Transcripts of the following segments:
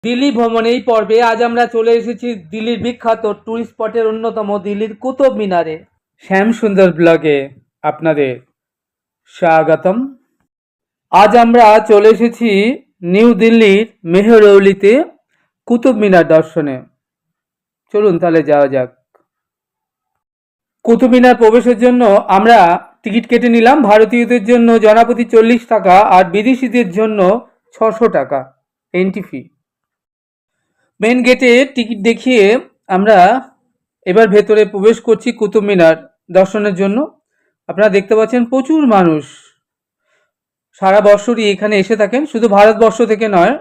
দিল্লি ভ্রমণ এই পর্বে আজ আমরা চলে এসেছি দিল্লির বিখ্যাত টুরিস্ট স্পটের অন্যতম দিল্লির কুতুব মিনারে। শ্যাম সুন্দর ব্লগে আপনাদের স্বাগতম। আজ আমরা চলে এসেছি নিউ দিল্লির মেহরৌলিতে কুতুব মিনার দর্শনে। চলুন তাহলে যাওয়া যাক। কুতুব মিনার প্রবেশের জন্য আমরা টিকিট কেটে নিলাম। ভারতীয়দের জন্য জনপ্রতি 40 টাকা আর বিদেশিদের জন্য 600 টাকা এন্ট্রি ফি। মেন গেটে টিকিট দেখিয়ে আমরা এবার ভেতরে প্রবেশ করছি কুতুব মিনার দর্শনের জন্য। আপনারা দেখতে পাচ্ছেন প্রচুর মানুষ সারা বছরই এখানে এসে থাকেন। শুধু ভারতবর্ষ থেকে নয়,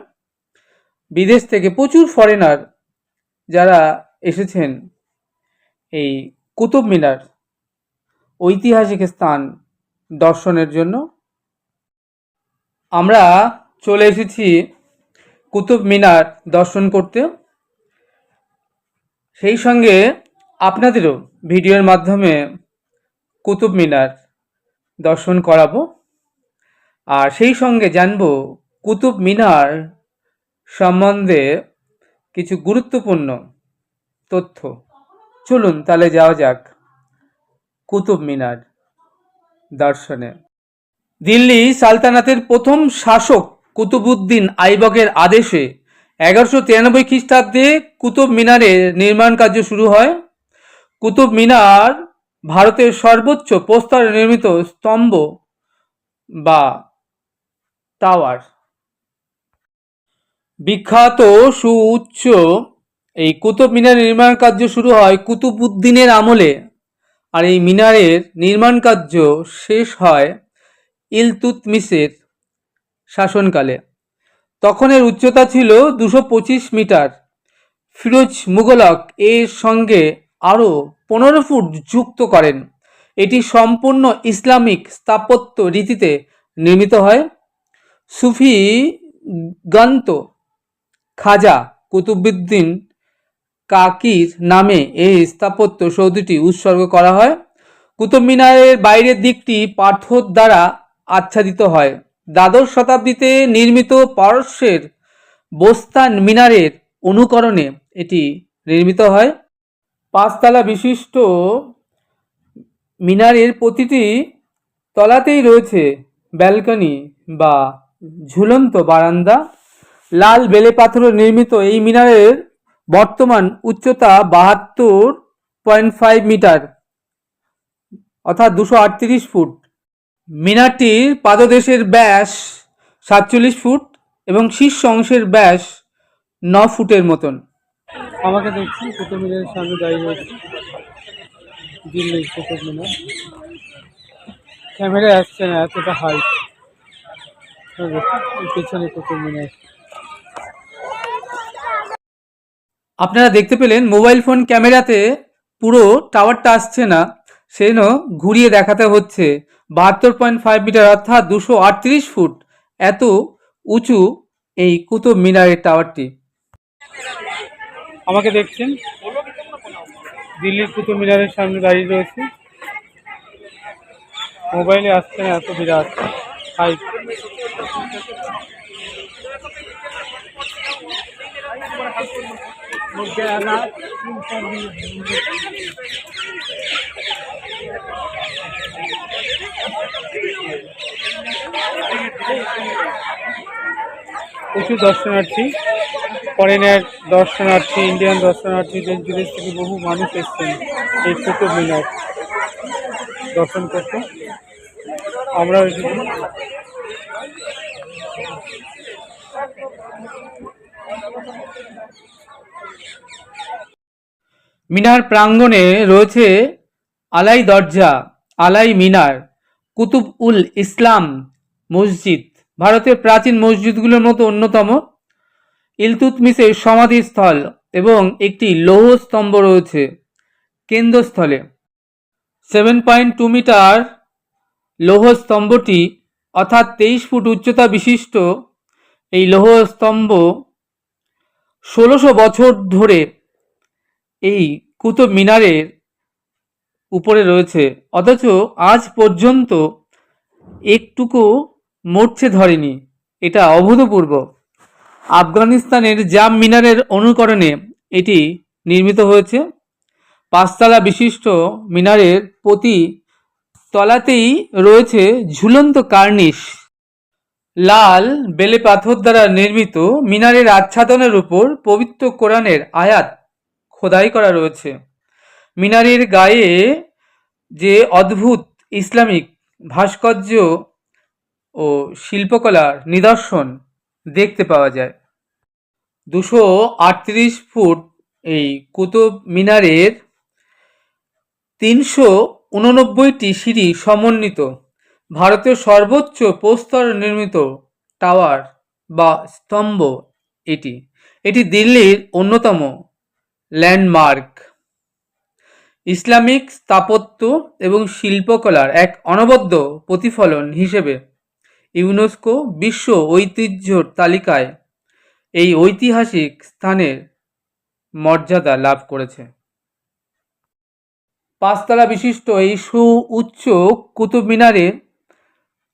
বিদেশ থেকে প্রচুর ফরেনার যারা এসেছেন এই কুতুব মিনার ঐতিহাসিক স্থান দর্শনের জন্য। আমরা চলে এসেছি কুতুব মিনার দর্শন করতে, সেই সঙ্গে আপনাদেরও ভিডিওর মাধ্যমে কুতুব মিনার দর্শন করাবো, আর সেই সঙ্গে জানবো কুতুব মিনার সম্বন্ধে কিছু গুরুত্বপূর্ণ তথ্য। চলুন তাহলে যাওয়া যাক কুতুব মিনার দর্শনে। দিল্লি সালতানাতের প্রথম শাসক কুতুবউদ্দিন আইবকের আদেশে 1193 খ্রিস্টাব্দে কুতুব মিনারের নির্মাণ কার্য শুরু হয়। কুতুব মিনার ভারতের সর্বোচ্চ প্রস্তরে নির্মিত স্তম্ভ বা টাওয়ার। বিখ্যাত সুউচ্চ এই কুতুব মিনারের নির্মাণ কার্য শুরু হয় কুতুবউদ্দিনের আমলে, আর এই মিনারের নির্মাণ কার্য শেষ হয় ইলতুৎমিশের শাসনকালে। তখন এর উচ্চতা ছিল 225 মিটার। ফিরোজ মুঘলক এর সঙ্গে আরও 15 ফুট যুক্ত করেন। এটি সম্পূর্ণ ইসলামিক স্থাপত্য রীতিতে নির্মিত হয়। সুফি গন্ত খাজা কুতুবউদ্দিন কাকির নামে এই স্থাপত্য সৌধটি উৎসর্গ করা হয়। কুতুব মিনারের বাইরের দিকটি পাথর দ্বারা আচ্ছাদিত হয়। দ্বাদশ শতাব্দীতে নির্মিত পারস্যের বোস্তান মিনারের অনুকরণে এটি নির্মিত হয়। 5 তলা বিশিষ্ট মিনারের প্রতিটি তলাতেই রয়েছে ব্যালকনি বা ঝুলন্ত বারান্দা। লাল বেলে পাথরে নির্মিত এই মিনারের বর্তমান উচ্চতা 72.5 মিটার অর্থাৎ 238 ফুট। মিনারটির পাদদেশের ব্যাস 47 ফুট এবং শীর্ষ অংশের ব্যাস 9 ফুটের মতন। আমাকে দেখছি কুতুব মিনারের সামনে দাঁড়িয়ে রয়েছে দিল্লির কুতুব মিনার। ক্যামেরা আসছে না, এতটা হাইট। পেছনে কুতুব মিনার আপনারা দেখতে পেলেন। মোবাইল ফোন ক্যামেরাতে পুরো টাওয়ারটা আসছে না, সেজন্য ঘুরিয়ে দেখাতে হচ্ছে। 72.5 মিটার অর্থাৎ 238 ফুট এত উঁচু এই কুতুব মিনারের টাওয়ারটি। আমাকে দেখছেন দিল্লির কুতুব মিনারের সামনে দাঁড়িয়ে রয়েছে। মোবাইলে আসছে না, এত বিরাট হাইট। প্রচুর দর্শনার্থী, ফরেনার দর্শনার্থী, ইন্ডিয়ান দর্শনার্থী, দেশ বিদেশ থেকে বহু মানুষ এসছেন এই কুতুব মিনার দর্শন করতে। আমরাও এসেছি। মিনার প্রাঙ্গণে রয়েছে আলাই দরজা, আলাই মিনার, কুতুব উল ইসলাম মসজিদ, ভারতের প্রাচীন মসজিদগুলোর মতো অন্যতম, ইলতুৎমিশের সমাধিস্থল এবং একটি লৌহ স্তম্ভ রয়েছে কেন্দ্রস্থলে। 7.2 মিটার লৌহ স্তম্ভটি অর্থাৎ 23 ফুট উচ্চতা বিশিষ্ট এই লৌহ স্তম্ভ 1600 বছর ধরে এই কুতুব মিনারের উপরে রয়েছে, অথচ আজ পর্যন্ত একটুকু মরচে ধরেনি। এটা অভূতপূর্ব। আফগানিস্তানের জাম মিনারের অনুকরণে এটি নির্মিত হয়েছে। 5 তলা বিশিষ্ট মিনারের প্রতি তলাতেই রয়েছে ঝুলন্ত কার্নিশ। লাল বেলে পাথর দ্বারা নির্মিত মিনারের আচ্ছাদনের উপর পবিত্র কোরআনের আয়াত খোদাই করা রয়েছে। মিনারের গায়ে যে অদ্ভুত ইসলামিক ভাস্কর্য ও শিল্পকলার নিদর্শন দেখতে পাওয়া যায়। 238 ফুট এই কুতুব মিনারের 389টি সিঁড়ি সমন্বিত ভারতের সর্বোচ্চ প্রস্তর নির্মিত টাওয়ার বা স্তম্ভ এটি। এটি দিল্লির অন্যতম ল্যান্ডমার্ক। ইসলামিক স্থাপত্য এবং শিল্পকলার এক অনবদ্য প্রতিফলন হিসেবে ইউনেস্কো বিশ্ব ঐতিহ্যর তালিকায় এই ঐতিহাসিক স্থানের মর্যাদা লাভ করেছে। 5 তলা বিশিষ্ট এই সুউচ্চ কুতুব মিনারে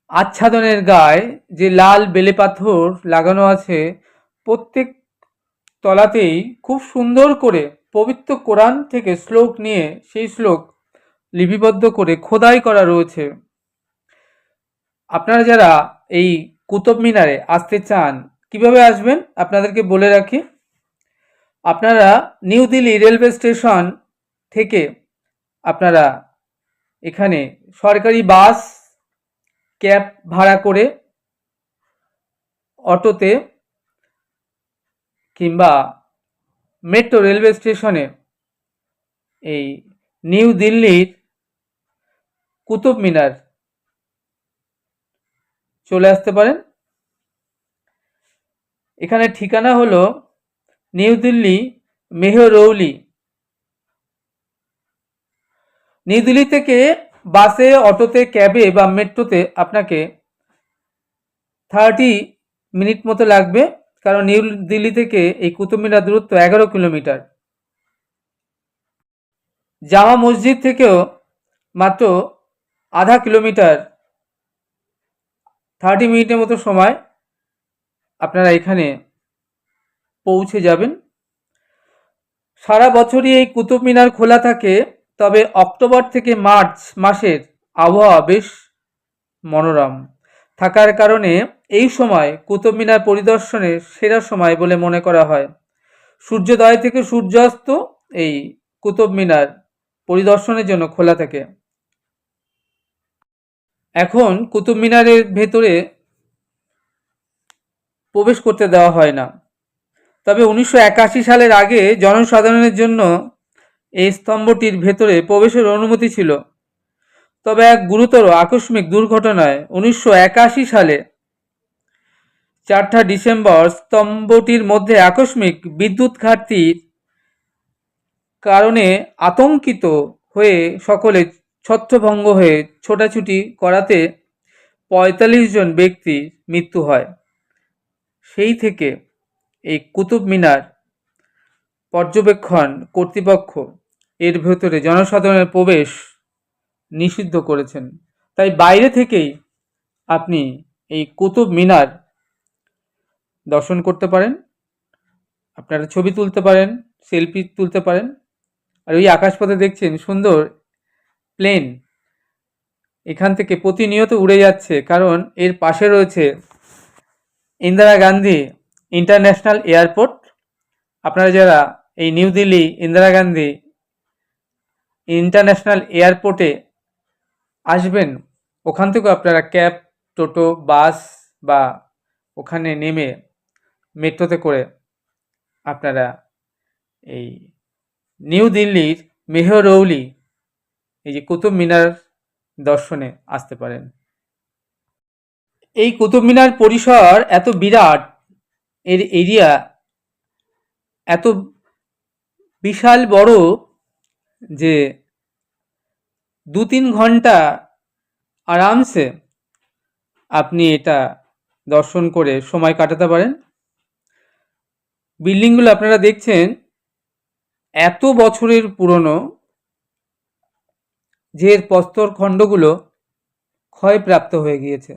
আচ্ছাদনের গায়ে যে লাল বেলে পাথর লাগানো আছে, প্রত্যেক তলাতেই খুব সুন্দর করে পবিত্র কোরআন থেকে শ্লোক নিয়ে সেই শ্লোক লিপিবদ্ধ করে খোদাই করা রয়েছে। আপনারা যারা এই কুতুব মিনারে আসতে চান, কিভাবে আসবেন আপনাদেরকে বলে রাখি। আপনারা নিউ দিল্লি রেলওয়ে স্টেশন থেকে আপনারা এখানে সরকারি বাস, ক্যাব ভাড়া করে, অটোতে কিংবা মেট্রো রেলওয়ে স্টেশনে এই নিউ দিল্লির কুতুব মিনার চলে আসতে পারেন। এখানে ঠিকানা হলো নিউ দিল্লি মেহরৌলি। নিউ দিল্লি থেকে বাসে, অটোতে, ক্যাবে বা মেট্রোতে আপনাকে 30 মিনিট মতো লাগবে, কারণ নিউ দিল্লি থেকে এই কুতুব মিনার দূরত্ব 11 কিলোমিটার। জামা মসজিদ থেকেও মাত্র আধা কিলোমিটার, 30 মিনিটের মতো সময় আপনারা এখানে পৌঁছে যাবেন। সারা বছরই এই কুতুব মিনার খোলা থাকে, তবে অক্টোবর থেকে মার্চ মাসের আবহাওয়া বেশ মনোরম থাকার কারণে এই সময় কুতুব মিনার পরিদর্শনের সেরা সময় বলে মনে করা হয়। সূর্যোদয় থেকে সূর্যাস্ত এই কুতুব মিনার পরিদর্শনের জন্য খোলা থাকে। এখন কুতুব মিনারের ভেতরে প্রবেশ করতে দেওয়া হয় না, তবে 1981 সালের আগে জনসাধারণের জন্য এই স্তম্ভটির ভেতরে প্রবেশের অনুমতি ছিল। তবে এক গুরুতর আকস্মিক দুর্ঘটনায় 1981 সালে 4 ডিসেম্বর স্তম্ভটির মধ্যে আকস্মিক বিদ্যুৎ ঘাটতির কারণে আতঙ্কিত হয়ে সকলে ছত্রভঙ্গ হয়ে ছোটাছুটি করাতে 45 জন ব্যক্তির মৃত্যু হয়। সেই থেকে এই কুতুব মিনার পর্যবেক্ষণ কর্তৃপক্ষ এর ভেতরে জনসাধারণের প্রবেশ নিষিদ্ধ করেছেন। তাই বাইরে থেকেই আপনি এই কুতুব মিনার দর্শন করতে পারেন, আপনারা ছবি তুলতে পারেন, সেলফি তুলতে পারেন। আর ওই আকাশপথে দেখছেন সুন্দর প্লেন, এখান থেকে প্রতিনিয়ত উড়ে যাচ্ছে, কারণ এর পাশে রয়েছে ইন্দিরা গান্ধী ইন্টারন্যাশনাল এয়ারপোর্ট। আপনারা যারা এই নিউ দিল্লি ইন্দিরা গান্ধী ইন্টারন্যাশনাল এয়ারপোর্টে আসবেন, ওখান থেকেও আপনারা ক্যাব, টোটো, বাস বা ওখানে নেমে মেট্রোতে করে আপনারা এই নিউ দিল্লির মেহরৌলি এই যে কুতুব মিনার দর্শনে আসতে পারেন। এই কুতুব মিনার পরিসর এত বিরাট, এর এরিয়া এত বিশাল বড় যে 2-3 ঘন্টা আরামসে আপনি এটা দর্শন করে সময় কাটাতে পারেন। বিল্ডিংগুলো আপনারা দেখছেন এত বছরের পুরনো যে এর প্রস্তর খণ্ডগুলো ক্ষয়প্রাপ্ত হয়ে গিয়েছে।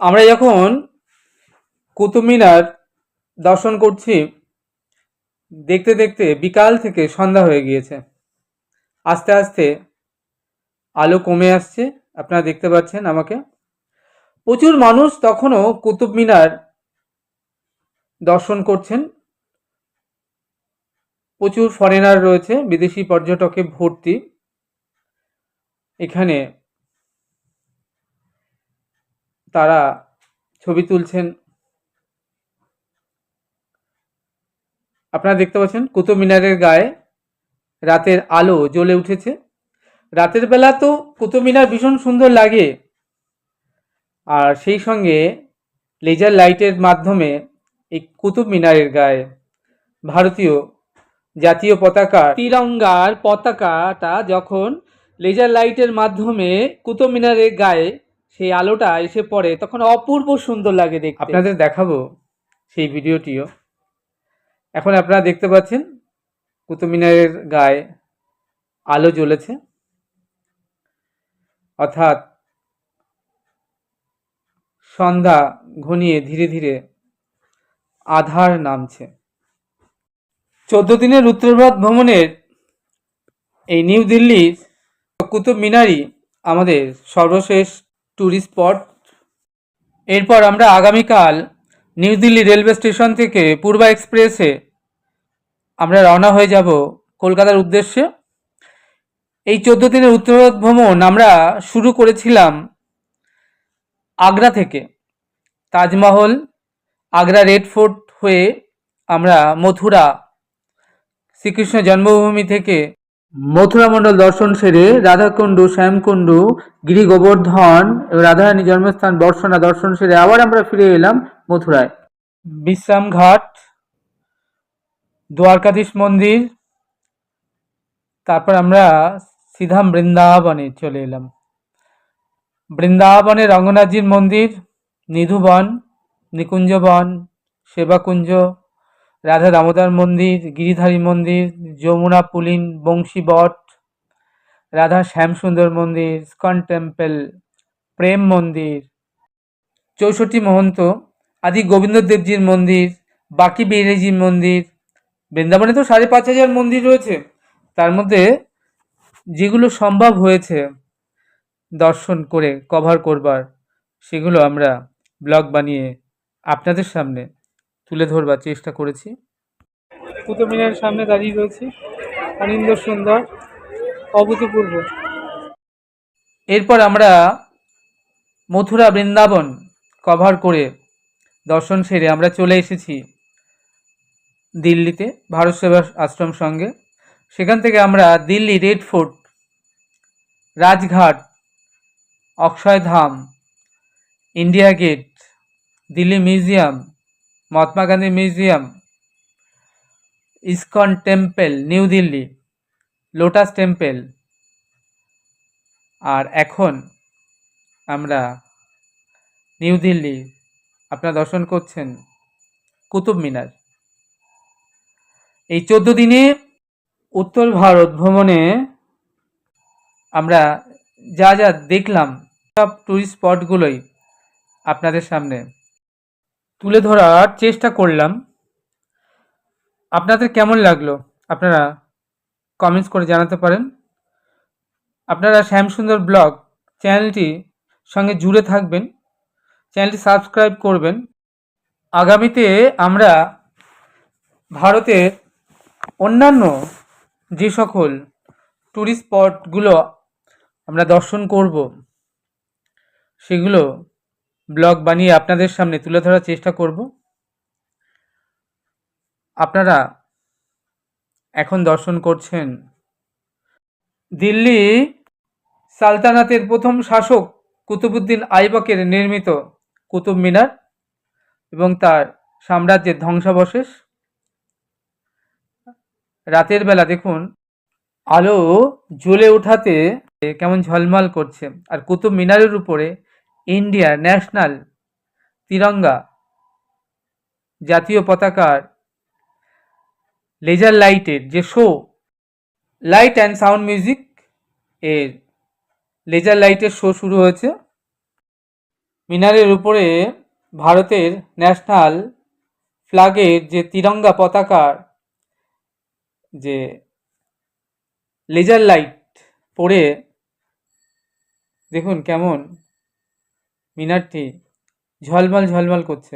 আমরা যখন কুতুব মিনার দর্শন করছি, দেখতে দেখতে বিকাল থেকে সন্ধ্যা হয়ে গিয়েছে। আস্তে আস্তে আলো কমে আসছে, আপনারা দেখতে পাচ্ছেন আমাকে। প্রচুর মানুষ তখনও কুতুব মিনার দর্শন করছেন। প্রচুর ফরেনার রয়েছে, বিদেশি পর্যটকে ভর্তি। এখানে তারা ছবি তুলছেন। আপনারা দেখতে পাচ্ছেন কুতুব মিনারের গায়ে রাতের আলো জ্বলে উঠেছে। রাতের বেলা তো কুতুব মিনার ভীষণ সুন্দর লাগে, আর সেই সঙ্গে লেজার লাইটের মাধ্যমে এই কুতুব মিনারের গায়ে ভারতীয় জাতীয় পতাকা তিরঙ্গার পতাকাটা যখন লেজার লাইটের মাধ্যমে কুতুব মিনারের গায়ে সেই আলোটা এসে পড়ে, তখন অপূর্ব সুন্দর লাগে দেখতে। আপনাদের দেখাবো সেই ভিডিওটিও। এখন আপনারা দেখতে পাচ্ছেন কুতুব মিনারের গায়ে আলো জ্বলেছে, অর্থাৎ সন্ধ্যা ঘনিয়ে ধীরে ধীরে আধার নামছে। 14 দিনের উত্তরভারত ভ্রমণের এই নিউ দিল্লির কুতুব মিনারই আমাদের সর্বশেষ ট্যুরিস্ট স্পট। এরপর আমরা আগামীকাল নিউ দিল্লি রেলওয়ে স্টেশন থেকে পূর্বা এক্সপ্রেসে আমরা রওনা হয়ে যাব কলকাতার উদ্দেশ্যে। এই 14 দিনের উত্তরভারত ভ্রমণ আমরা শুরু করেছিলাম আগ্রা থেকে। তাজমহল, আগ্রা রেড ফোর্ট হয়ে আমরা মথুরা, শ্রীকৃষ্ণ জন্মভূমি থেকে মথুরা মণ্ডল দর্শন সেরে রাধাকুণ্ড, শ্যামকুণ্ড, গিরি গোবর্ধন, রাধারানী জন্মস্থান বর্ষণা দর্শন সেরে আবার আমরা ফিরে এলাম মথুরায়। বিশ্রাম ঘাট, দ্বারকাধীশ মন্দির, তারপর আমরা সিধা বৃন্দাবনে চলে এলাম। বৃন্দাবনে রঙ্গনাথজির মন্দির, নিধুবন, নিকুঞ্জবন, সেবাকুঞ্জ, রাধা দামোদর মন্দির, গিরিধারী মন্দির, যমুনা পুলিন, বংশী বট, রাধা শ্যামসুন্দর মন্দির, ইস্কন টেম্পল, প্রেম মন্দির, 64 মহন্ত, আদি গোবিন্দদেবজির মন্দির, বাকি বিহারীজির মন্দির। বৃন্দাবনে তো 5,500 মন্দির রয়েছে, তার মধ্যে যেগুলো সম্ভব হয়েছে দর্শন করে কভার করবার, সেগুলো আমরা ব্লগ বানিয়ে আপনাদের সামনে তুলে ধরবার চেষ্টা করেছি। কুতুব মিনারের সামনে দাঁড়িয়ে রয়েছি, অনিন্দ সুন্দর, অভূতপূর্ব। এরপর আমরা মথুরা, বৃন্দাবন কভার করে দর্শন সেরে আমরা চলে এসেছি দিল্লিতে ভারত সেবা আশ্রম সঙ্গে। সেখান থেকে আমরা Delhi red fort, Rajghat, Akshardham, India gate, Delhi museum, Mahatma Gandhi museum, ISKCON temple new Delhi, lotus temple, আর এখন আমরা নিউ দিল্লি আপনারা দর্শন করছেন কুতুব মিনার। এই 14 দিনে উত্তর ভারত ভ্রমণে আমরা যা যা দেখলাম, সব টুরিস্ট স্পটগুলোই আপনাদের সামনে তুলে ধরার চেষ্টা করলাম। আপনাদের কেমন লাগলো আপনারা কমেন্টস করে জানাতে পারেন। আপনারা শ্যামসুন্দর ব্লগ চ্যানেলটি সঙ্গে জুড়ে থাকবেন, চ্যানেলটি সাবস্ক্রাইব করবেন। আগামীতে আমরা ভারতের অন্যান্য যে সকল টুরিস্ট স্পটগুলো আমরা দর্শন করব, সেগুলো ব্লগ বানিয়ে আপনাদের সামনে তুলে ধরার চেষ্টা করব। আপনারা এখন দর্শন করছেন দিল্লি সালতানাতের প্রথম শাসক কুতুবউদ্দিন আইবকের নির্মিত কুতুব মিনার এবং তার সাম্রাজ্যের ধ্বংসাবশেষ। রাতের বেলা দেখুন আলো জ্বলে ওঠাতে কেমন ঝলমল করছে, আর কুতুব মিনারের উপরে ইন্ডিয়ার ন্যাশনাল তিরঙ্গা, জাতীয় পতাকার লেজার লাইটের যে show, light and sound music এর লেজার লাইটের শো শুরু হয়েছে। মিনারের উপরে ভারতের ন্যাশনাল ফ্ল্যাগের যে তিরঙ্গা পতাকার যে লেজার লাইট পড়ে দেখুন কেমন মিনারটি ঝলমল ঝলমল করছে,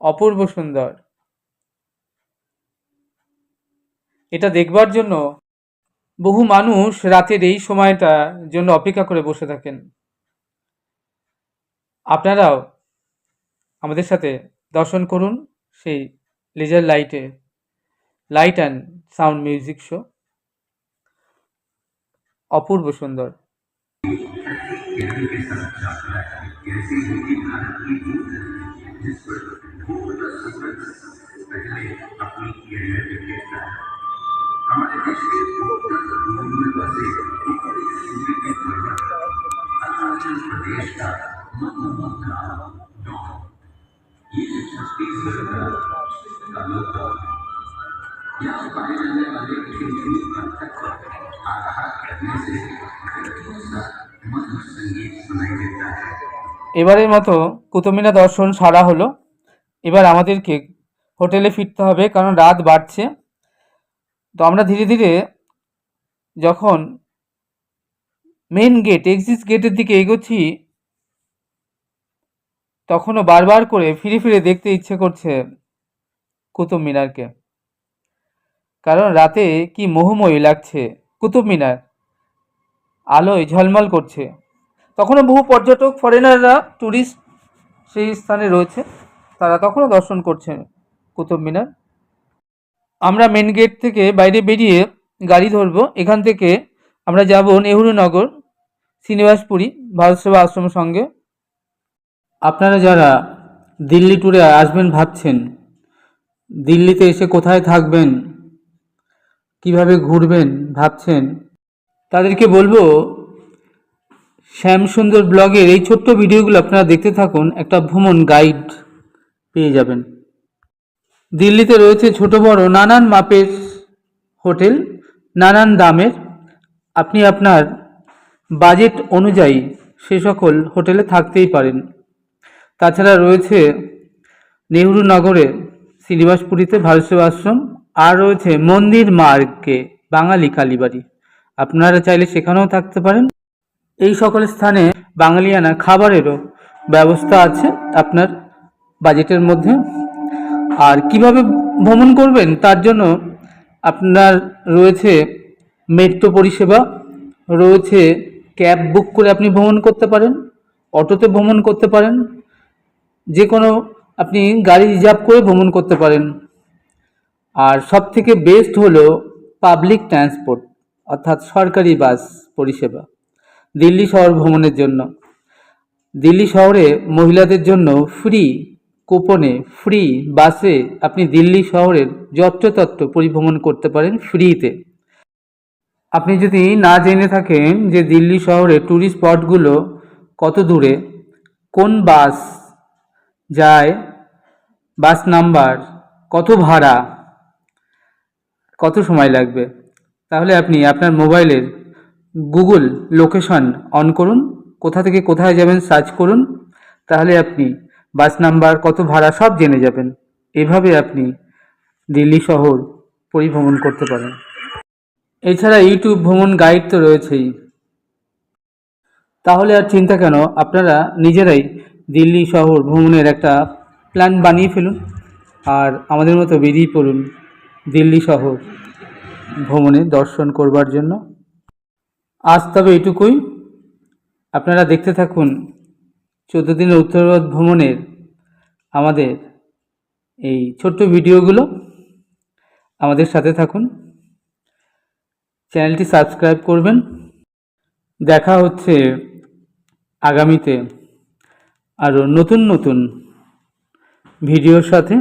অপূর্ব সুন্দর। এটা দেখবার জন্য বহু মানুষ রাতের এই সময়টার জন্য অপেক্ষা করে বসে থাকেন। আপনারাও আমাদের সাথে দর্শন করুন সেই laser light and sound music show, অপূর্ব সুন্দর। এবারের মতো কুতুব মিনার দর্শন সারা হলো। এবার আমাদেরকে হোটেলে ফিরতে হবে, কারণ রাত বাড়ছে। তো আমরা ধীরে ধীরে যখন মেন গেট এক্সিট গেটের দিকে এগোচ্ছি, তখনও বারবার করে ফিরে ফিরে দেখতে ইচ্ছে করছে কুতুব মিনারকে, কারণ রাতে কি মোহময়ী লাগছে কুতুব মিনার, আলোয় ঝলমল করছে। তখনও বহু পর্যটক, ফরেনাররা, ট্যুরিস্ট সেই স্থানে রয়েছে, তারা তখনও দর্শন করছে কুতুব মিনার। আমরা মেন গেট থেকে বাইরে বেরিয়ে গাড়ি ধরবো। এখান থেকে আমরা যাব নেহরুনগর, শ্রীনিবাসপুরী ভারত সেবা আশ্রমের সঙ্গে। আপনারা যারা দিল্লি ট্যুরে আসবেন ভাবছেন, দিল্লিতে এসে কোথায় থাকবেন, কিভাবে ঘুরবেন ভাবছেন, তাদেরকে বলবো শ্যামসুন্দর ব্লগের এই ছোট্ট ভিডিওগুলো আপনারা দেখতে থাকুন, একটা ভ্রমণ গাইড পেয়ে যাবেন। দিল্লিতে রয়েছে ছোট বড় নানান মাপের হোটেল, নানান দামের। আপনি আপনার বাজেট অনুযায়ী সে সকল হোটেলে থাকতেই পারেন। তাছাড়া রয়েছে নেহরু নগরে শ্রীনিবাসপুরীতে ভারত সেবা আশ্রম, আর রয়েছে মন্দির মার্গে বাঙালি কালীবাড়ি, আপনারা চাইলে সেখানেও থাকতে পারেন। এই সকল স্থানে বাঙালিয়ানা খাবারেরও ব্যবস্থা আছে আপনার বাজেটের মধ্যে। আর কিভাবে ভ্রমণ করবেন তার জন্য আপনার রয়েছে মেট্রো পরিষেবা, রয়েছে ক্যাব বুক করে আপনি ভ্রমণ করতে পারেন, অটোতে ভ্রমণ করতে পারেন, যে কোনো আপনি গাড়ি রিজার্ভ করে ভ্রমণ করতে পারেন। আর সব থেকে বেস্ট হলো পাবলিক ট্রান্সপোর্ট, অর্থাৎ সরকারি বাস পরিষেবা দিল্লি শহর ভ্রমণের জন্য। দিল্লি শহরে মহিলাদের জন্য ফ্রি কুপনে ফ্রি বাসে আপনি দিল্লি শহরের যত্রতত্র পরিভ্রমণ করতে পারেন ফ্রিতে। আপনি যদি না জেনে থাকেন যে দিল্লি শহরে ট্যুরিস্ট স্পটগুলো কত দূরে, কোন বাস যায়, বাস নাম্বার, কত ভাড়া, কত সময় লাগবে, তাহলে আপনি আপনার মোবাইলের গুগল লোকেশন অন করুন, কোথা থেকে কোথায় যাবেন সার্চ করুন, তাহলে আপনি বাস নাম্বার, কত ভাড়া সব জেনে যাবেন। এভাবে আপনি দিল্লি শহর পরিভ্রমণ করতে পারেন। এছাড়া ইউটিউব ভ্রমণ গাইড তো রয়েছেই, তাহলে আর চিন্তা কেন, আপনারা নিজেরাই দিল্লি শহর ভ্রমণের একটা প্ল্যান বানিয়ে ফেলুন আর আমাদের মতো বেরিয়ে পড়ুন দিল্লি শহর ভ্রমণে দর্শন করবার জন্য। আজ তবে এটুকুই, আপনারা দেখতে থাকুন 14 দিনের উত্তরভারত ভ্রমণের আমাদের এই ছোট্ট ভিডিওগুলো, আমাদের সাথে থাকুন, চ্যানেলটি সাবস্ক্রাইব করবেন। দেখা হচ্ছে আগামীতে আরও নতুন নতুন ভিডিওর সাথে।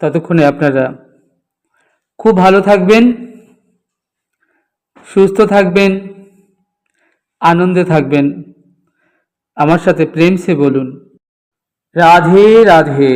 ততক্ষণে আপনারা খুব ভালো থাকবেন, সুস্থ থাকবেন, আনন্দে থাকবেন। আমার সাথে প্রেম সে বলুন রাধে রাধে।